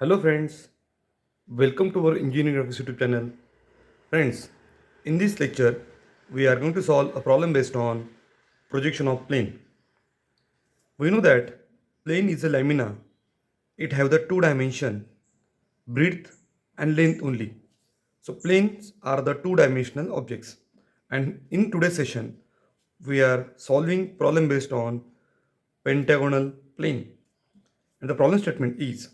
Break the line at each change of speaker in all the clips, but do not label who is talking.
Hello friends, welcome to our Engineering Graphics YouTube channel. Friends, in this lecture, we are going to solve a problem based on projection of plane. We know that plane is a lamina. It have the two dimension, breadth and length only. So planes are the two-dimensional objects. And in today's session, we are solving problem based on pentagonal plane. And the problem statement is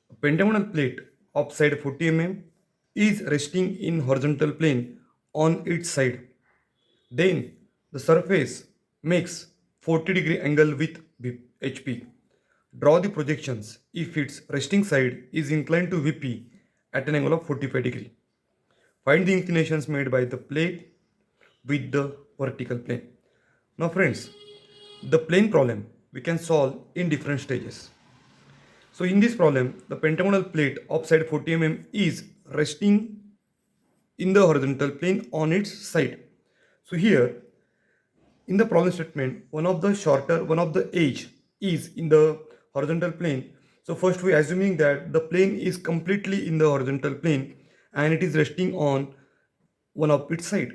a pentagonal plate of side 40 mm is resting in horizontal plane on its side. Then the surface makes 40-degree angle with HP. Draw the projections if its resting side is inclined to VP at an angle of 45 degree. Find the inclinations made by the plate with the vertical plane. Now friends, the plane problem we can solve in different stages. So in this problem, the pentagonal plate of side 40 mm is resting in the horizontal plane on its side. So here in the problem statement, one of the edge is in the horizontal plane. So first we assuming that the plane is completely in the horizontal plane and it is resting on one of its side.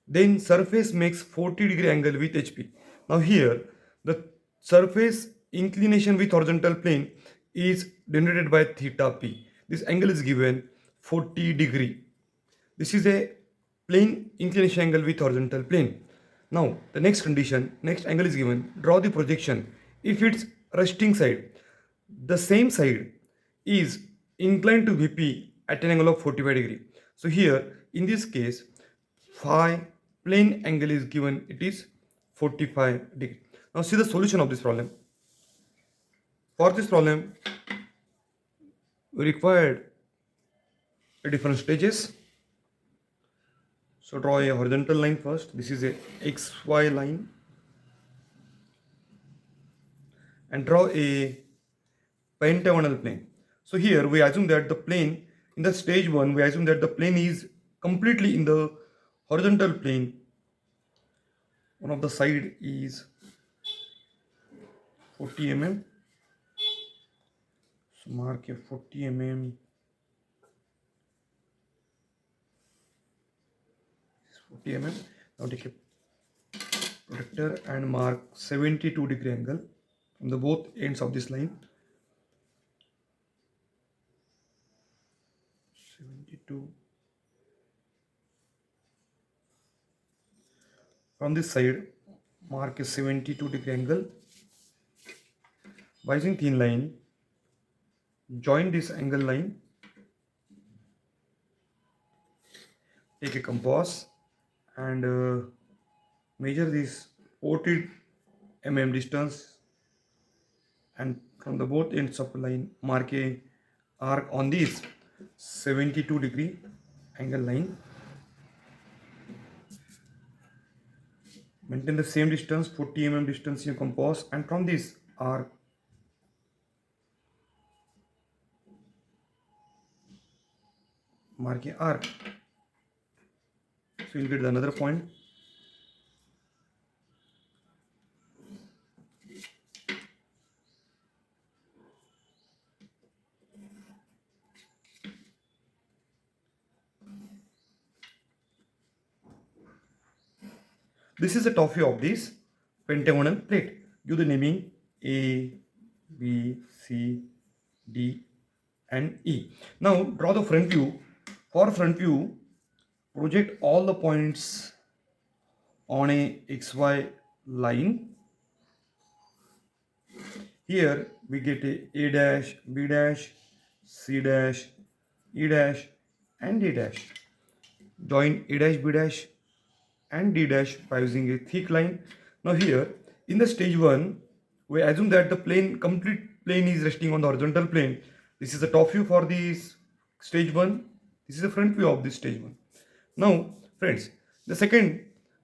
Then surface makes 40-degree angle with HP. Now here the surface inclination with horizontal plane is denoted by theta p. This angle is given 40 degree. This is a plane inclination angle with horizontal plane. Now the next condition, next angle is given. Draw the projection. If it's resting side, the same side is inclined to VP at an angle of 45 degree. So here in this case, phi plane angle is given. It is 45 degree. Now see the solution of this problem. For this problem, we required different stages. So draw a horizontal line first. This is a XY line. And draw a pentagonal plane. So here we assume that the plane, in the stage 1, we assume that the plane is completely in the horizontal plane. One of the side is 40 mm. So mark a 40 mm. 40 mm. Now take a protractor and mark 72-degree angle from the both ends of this line. 72. From this side, mark a 72-degree angle. By using thin line, join this angle line. Take a compass and measure this 40 mm distance, and from the both ends of the line mark a arc on this 72-degree angle line. Maintain the same distance, 40 mm distance in your compass, and from this arc mark a arc. So you'll get another point. This is the top view of this pentagonal plate. Give the naming A, B, C, D, and E. Now draw the front view. For front view, project all the points on a XY line. Here we get a dash, B dash, C dash, E dash, and D dash. Join A dash, B dash, and D dash by using a thick line. Now here in the stage 1, we assume that the complete plane is resting on the horizontal plane. This is the top view for this stage 1. This is the front view of this stage 1. Now friends, the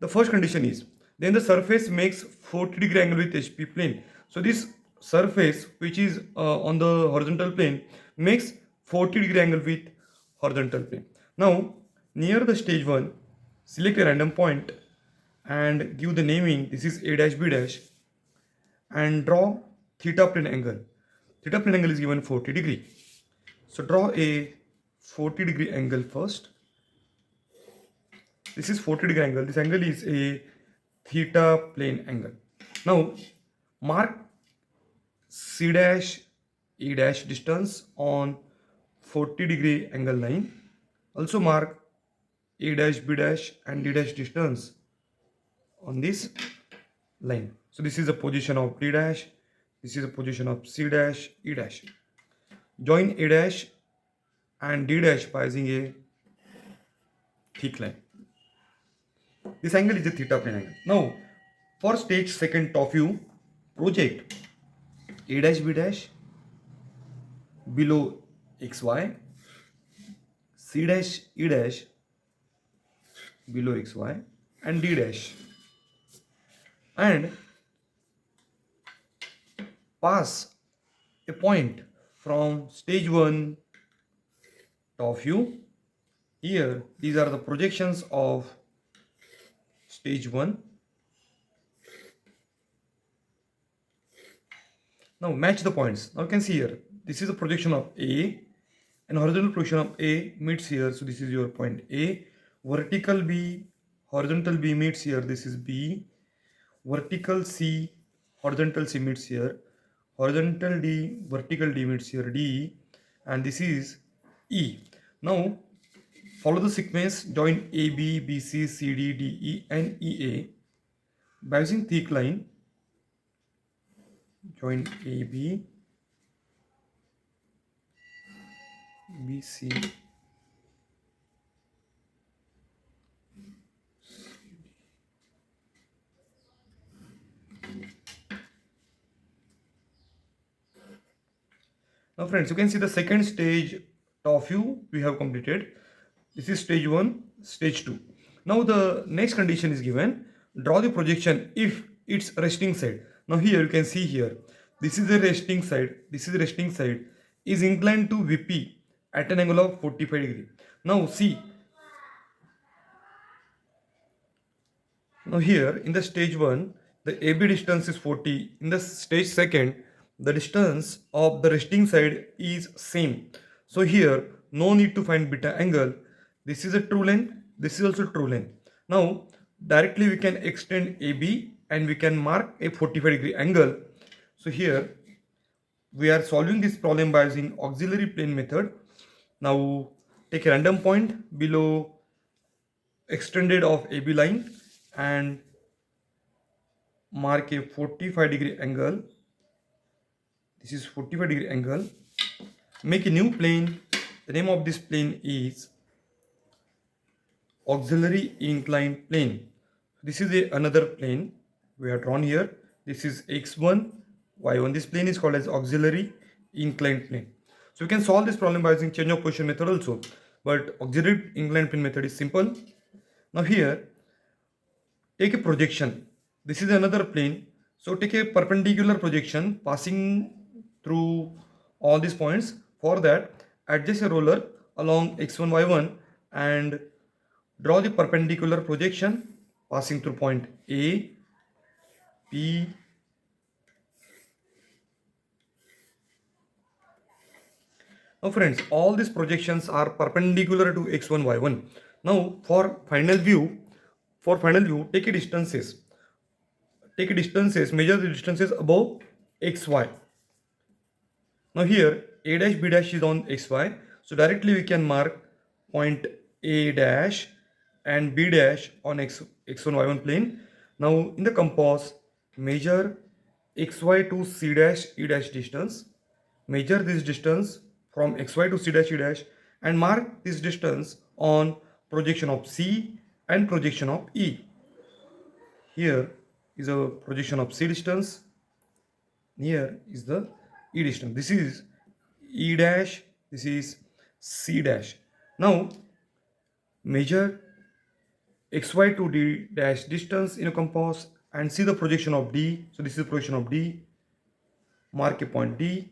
first condition is then the surface makes 40-degree angle with HP plane. So this surface which is on the horizontal plane makes 40-degree angle with horizontal plane. Now near the stage 1, select a random point and give the naming. This is A dash, B dash, and draw theta plane angle. Theta plane angle is given 40 degree. So draw a 40-degree angle first. This is 40-degree angle. This angle is a theta plane angle. Now mark C dash E dash distance on 40-degree angle line. Also mark A dash B dash and D dash distance on this line. So this is the position of D dash. This is the position of C dash E dash. Join A dash and D dash by using a thick line. This angle is a theta plane angle. Now, for stage second top view, project A dash B dash below XY, C dash E dash below XY, and D dash, and pass a point from stage 1 top view. Here, these are the projections of stage 1. Now match the points. Now you can see here, this is a projection of A, and horizontal projection of A meets here. So this is your point A. Vertical B, horizontal B meets here. This is B. Vertical C, horizontal C meets here. Horizontal D, vertical D meets here. D, and this is E. Now follow the sequence. Join AB, BC, CD, DE, and EA by using thick line. Join AB, BC, now friends, you can see the second stage top view we have completed. This is stage 1, stage 2. Now the next condition is given. Draw the projection if its resting side. Now here you can see here. This is the resting side. This is the resting side is inclined to VP at an angle of 45 degree. Now see. Now here in the stage 1, the AB distance is 40. In the stage 2nd, the distance of the resting side is same. So here no need to find beta angle. This is a true length. This is also true length. Now directly we can extend AB and we can mark a 45-degree angle. So here we are solving this problem by using auxiliary plane method. Now take a random point below extended of AB line and mark a 45-degree angle. This is 45-degree angle. Make a new plane. The name of this plane is auxiliary inclined plane. This is another plane we have drawn here. This is x1, y1. This plane is called as auxiliary inclined plane. So we can solve this problem by using change of position method also. But auxiliary inclined plane method is simple. Now here, take a projection. This is another plane. So take a perpendicular projection passing through all these points. For that, adjust a roller along x1, y1 and draw the perpendicular projection passing through point A, P, now friends, all these projections are perpendicular to x1, y1. Now for final view, take a distances. Measure the distances above xy. Now here A dash B dash is on xy. So directly we can mark point A dash and B dash on x1, y1 plane. Now in the compass, measure xy to C dash E dash distance. Measure this distance from xy to C dash E dash and mark this distance on projection of C and projection of E. Here is a projection of C distance. Here is the E distance. This is E dash. This is C dash. Now measure xy to D dash distance in a compass and see the projection of D. So this is the projection of D. Mark a point D.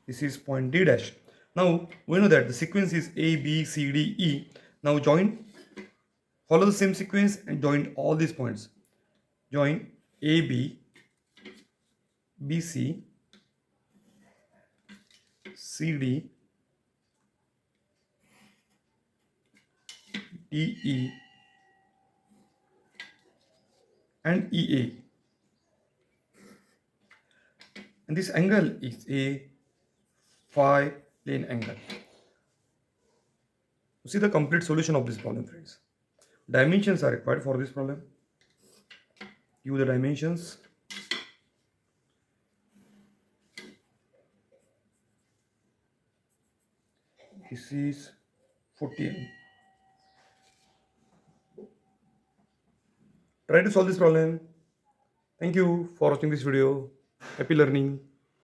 This is point D dash. Now we know that the sequence is A, B, C, D, E. Now follow the same sequence and join all these points. Join A, B, B, C, C, D, TE and EA. And this angle is a phi plane angle. You see the complete solution of this problem, friends. Dimensions are required for this problem. Give the dimensions. This is 40. Try to solve this problem. Thank you for watching this video. Happy learning.